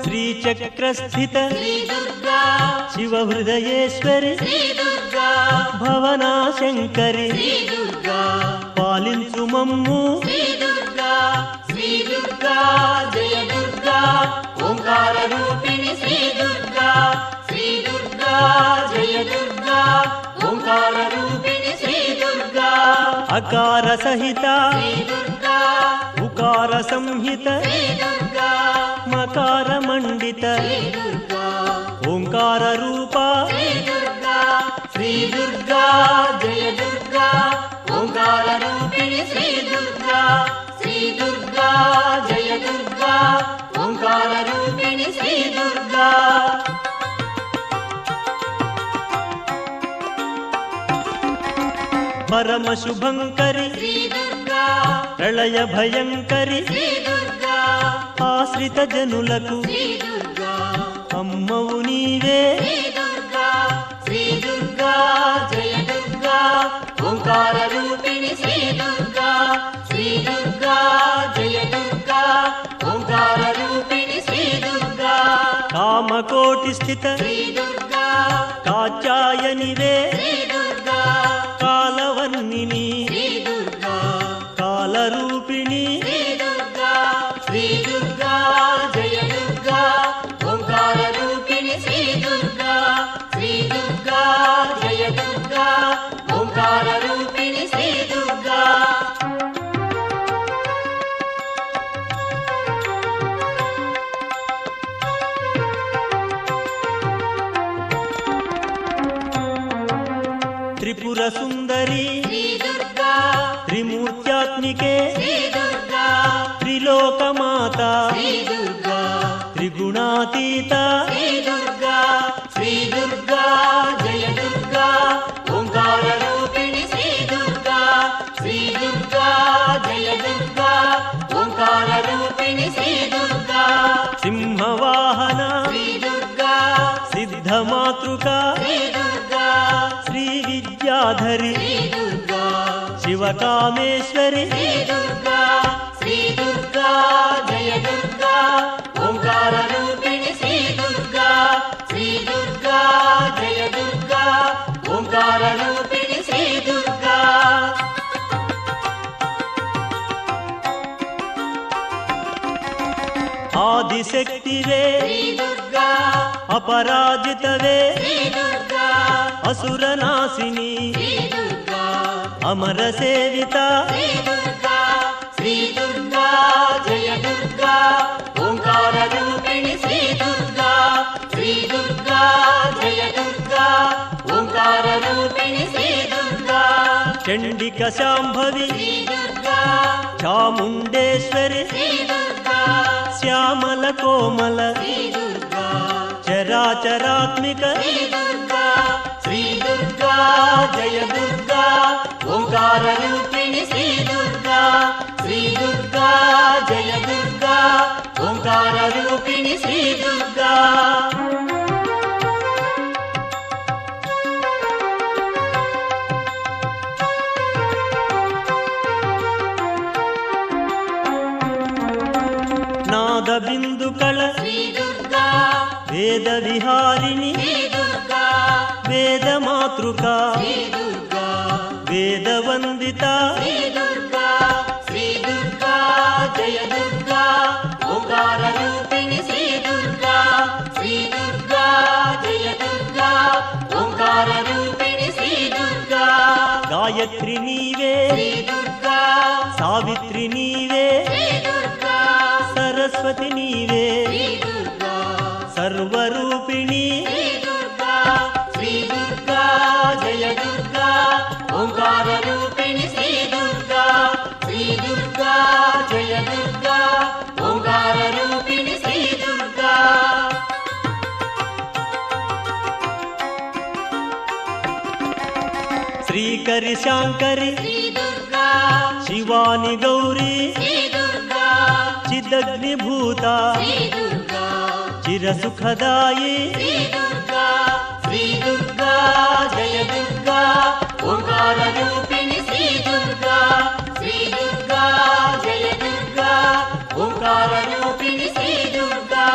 శ్రీచక్రస్థిత శివహృదయేశ్వరి భవనాశంకరి పాలించు మమ్ము శ్రీ దుర్గా జయ దుర్గా ఓంకార రూపిణి శ్రీ దుర్గా జయ దుర్గా ఓంకార రూపిణి శ్రీ దుర్గా అకార సహిత శ్రీ దుర్గా ఉకార సంహిత శ్రీ దుర్గా మకార మండిత శ్రీ దుర్గా ఓంకార రూప శ్రీ దుర్గా జయ దుర్గా ఓంకార రూపిణి శ్రీ దుర్గా జయ దుర్గా ఓంకార రూపిణి శ్రీ దుర్గా పరమ శుభంకరి శ్రీ దుర్గా ప్రళయ భయంకరి శ్రీ దుర్గా ఆశ్రిత జనులకు శ్రీ దుర్గా అమ్మవు నీవే శ్రీ దుర్గా జయ దుర్గా ఓంకార రూపిణి శ్రీ దుర్గా జయ దుర్గా ఓంకార రూపిణి శ్రీ దుర్గా కామకోటి స్థిత శ్రీ దుర్గా కాచాయనివే శ్రీ దుర్గా కాలవర్ణిని శ్రీ దుర్గా కాలరూపిణి శ్రీ దుర్గా జయ దుర్గా ఓంకార రూపిణి శ్రీ దుర్గా జయ దుర్గా ఓంకార రూపిణి శ్రీ దుర్గా త్రిపుర సుందరి శ్రీ దుర్గా త్రిమూర్త్యాత్మికే శ్రీ దుర్గా త్రిలోకమాత శ్రీ దుర్గా త్రిగుణాతీత శ్రీ దుర్గా జయ దుర్గా ఓంకార రూపిణి శ్రీ దుర్గా జయ దుర్గా ఓంకార రూపిణి శ్రీ దుర్గా సింహవాహన శ్రీ దుర్గా సిద్ధమాతృక శ్రీ దుర్గా శ్రీ విద్యాధరి శ్రీ దుర్గా శివకామేశ్వరి శ్రీ దుర్గా జయ దుర్గా ఓంకార రూపిణి శ్రీ దుర్గా జయ దుర్గా ఓంకార రూపిణి శ్రీ దుర్గా ఆదిశక్తివే శ్రీ దుర్గా అపరాజితవే శ్రీ దుర్గా అసురనాశిని శ్రీ దుర్గా అమర సేవిత శ్రీ దుర్గా జయ దుర్గా ఓంకార రూపిణి శ్రీ దుర్గా జయ దుర్గా ఓంకార రూపిణి శ్రీ దుర్గా చండిక శాంభవి శ్రీ దుర్గా చాముండేశ్వరి శ్రీ దుర్గా శ్యామల కోమల శ్రీ దుర్గా చరాచరాత్మిక శ్రీ దుర్గా జయ దుర్గా ఓంకార రూపిణి శ్రీ దుర్గా జయ దుర్గా ఓంకార రూపిణి శ్రీ దుర్గా నాద బిందు కళ శ్రీ దుర్గా వేద విహారిణి శ్రీ దుర్గా వేద మాతృక శ్రీ దుర్గా వేద వందిత శ్రీ దుర్గా జయ దుర్గా ఓంకార రూపిణి శ్రీ దుర్గా జయ దుర్గా ఓంకార రూపిణి శ్రీ దుర్గా గాయత్రి నీవే శ్రీ దుర్గా సావిత్రి నీవే శ్రీ దుర్గా సరస్వతి నీవే శ్రీ దుర్గా సర్వరూపిణి శ్రీ దుర్గా జయ దుర్గా ఓంకార రూపిణి శ్రీ దుర్గా జయ దుర్గా ఓంకార రూపిణి శ్రీ దుర్గా శ్రీకరి శాంకరి శ్రీ దుర్గా శివాని గౌరీ శ్రీ దుర్గా చిదగ్నిభూత శ్రీ దుర్గా చిరసుఖదాయి శ్రీ దుర్గా శ్రీ దుర్గా జయ దుర్గా ఓంకార రూపిణి శ్రీ దుర్గా శ్రీ దుర్గా జయ దుర్గా ఓంకార రూపిణి శ్రీ దుర్గా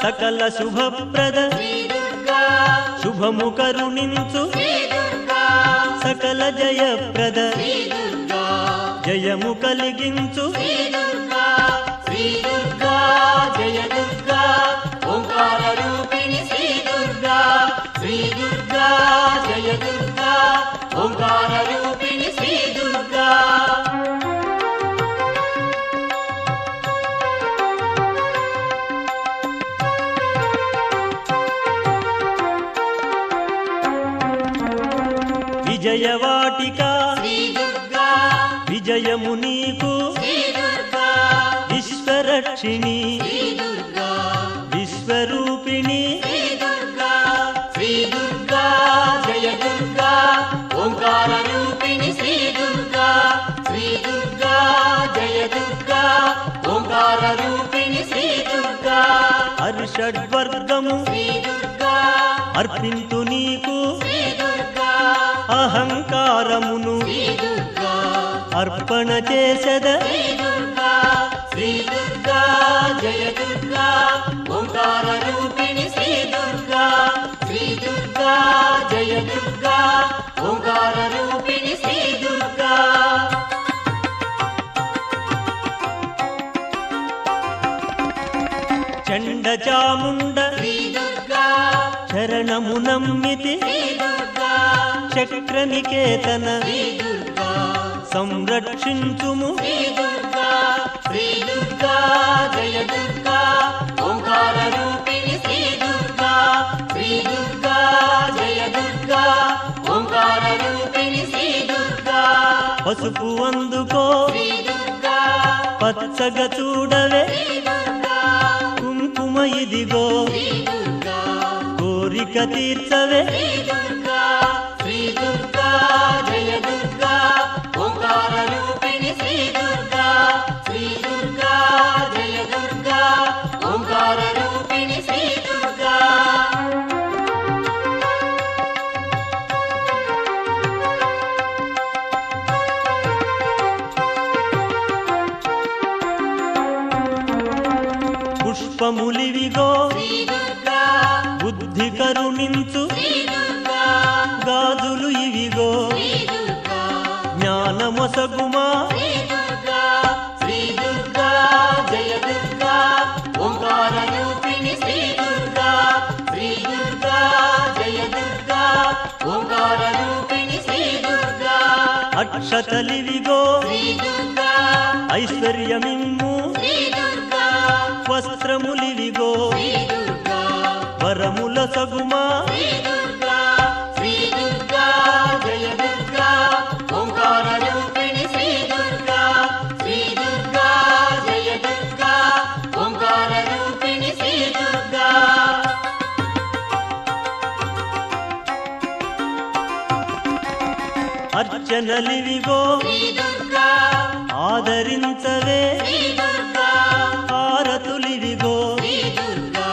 సకల శుభప్రద శ్రీ దుర్గా శుభము కరుణించు శ్రీ దుర్గా సకల జయప్రద శ్రీ దుర్గా జయము కలిగించు శ్రీ దుర్గా శ్రీ దుర్గా జయ దుర్గా ఓంకార రూపిణి శ్రీ దుర్గా శ్రీ దుర్గా జయ దుర్గా ఓంకార రూపిణి శ్రీ దుర్గా విజయవాటిక శ్రీ దుర్గా విజయము నీకు శ్రీ దుర్గా విశ్వరక్షిణి శ్రీ దుర్గా విశ్వరూపిణి శ్రీ దుర్గా శ్రీ దుర్గా జయ దుర్గా ఓంకార రూపిణి శ్రీ దుర్గా శ్రీ దుర్గా జయ దుర్గా ఓంకార రూపిణి శ్రీ దుర్గా హర్షడ్వర్గము శ్రీ దుర్గా అర్పింతు నీకు శ్రీ దుర్గా అహంకారమును శ్రీ దుర్గా అర్పణ చేసద శ్రీ దుర్గా శ్రీ దుర్గా జయ దుర్గా ఓంకార రూపిణి శ్రీ దుర్గా శ్రీ దుర్గా జయ దుర్గా ఓంకార రూపిణి శ్రీ దుర్గా చండ చాముండ శ్రీ దుర్గా శరణము నమ్మితి శ్రీ దుర్గా చక్రనికేతన శ్రీ దుర్గా సంరక్షించుము శ్రీ దుర్గా శ్రీ దుర్గా జయ దుర్గా ఓంకార రూపిణి శ్రీ దుర్గా శ్రీ దుర్గా జయ దుర్గా ఓంకార రూపిణి శ్రీ దుర్గా పసుపు అందుకో శ్రీ దుర్గా పచ్చగ చూడవే శ్రీ దుర్గా కుంకుమ ఇదిగో శ్రీ దుర్గా కోరిక తీర్చవే శ్రీ దుర్గా శ్రీ దుర్గా జయ దుర్గా ఓంకార రూపిణి శ్రీ దుర్గా శ్రీ దుర్గా జయ దుర్గా ఓంకార రూపిణి శ్రీ దుర్గా పుష్పములివిగో శ్రీ దుర్గా బుద్ధి కరుణించు శ్రీ దుర్గా గాజులు ఇవిగో శ్రీ దుర్గా జ్ఞానమొసగుమా శ్రీ దుర్గా శ్రీ దుర్గా జయ దుర్గా ఓంకార రూపిణి శ్రీ దుర్గా శ్రీ దుర్గా జయ దుర్గా ఓంకార రూపిణి శ్రీ దుర్గా అక్షతలివిగో శ్రీ దుర్గా ఐశ్వర్యమిమ్ము శ్రీ దుర్గా వస్త్రములివిగో శ్రీ దుర్గా వరముల సగుమా శ్రీ దుర్గా శ్రీ దుర్గా జయ దుర్గా ఓంకార రూపిణి శ్రీ దుర్గా శ్రీ దుర్గా జయ దుర్గా ఓంకార రూపిణి శ్రీ దుర్గా అర్చనలివిగో శ్రీ దుర్గా ఆదరించవే శ్రీ దుర్గా హారతులివిగో శ్రీ దుర్గా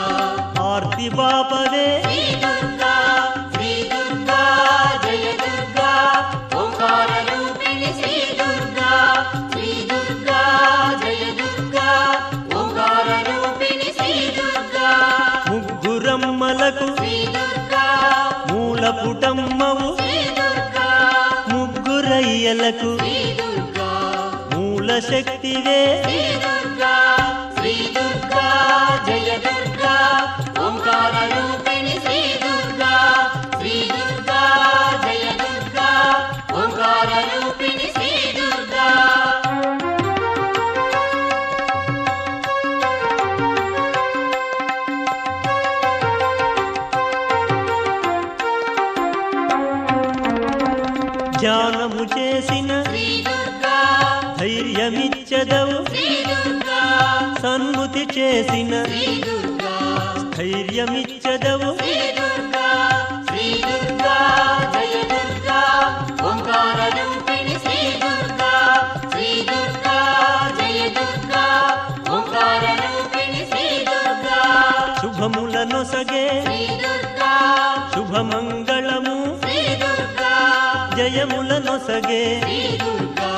ఆర్తి బాపవే శ్రీ దుర్గా శ్రీ దుర్గా జయ దుర్గా ఓంకార రూపిణి శ్రీ దుర్గా శ్రీ దుర్గా జయ దుర్గా ఓంకార రూపిణి శ్రీ దుర్గా ముగ్గురమ్మలకు శ్రీ దుర్గా మూల పుటమ్మవు శ్రీ దుర్గా ముగ్గురయ్యలకు శ్రీ దుర్గా మూల శక్తివే శ్రీ దుర్గా శ్రీ దుర్గా జయ దుర్గా ఓంకార రూపిణి శ్రీ దుర్గా శ్రీ దుర్గా జయ దుర్గా ఓంకార రూపిణి శ్రీ దుర్గా ధ్యానము చేసిన శ్రీ దుర్గా ధైర్యమిచ్చదవు శ్రీ దుర్గా సన్ముతి చేసిన శ్రీ దుర్గా ధైర్యమిచ్చదవు శ్రీ దుర్గా శ్రీ దుర్గా జయ దుర్గా ఓంకార రూపిణి శ్రీ దుర్గా శ్రీ దుర్గా జయ దుర్గా ఓంకార రూపిణి శ్రీ దుర్గా శుభములను నొసగే శ్రీ దుర్గా శుభమంగళము శ్రీ దుర్గా జయముల నొసగే శ్రీ దుర్గా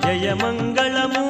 జయమంగళము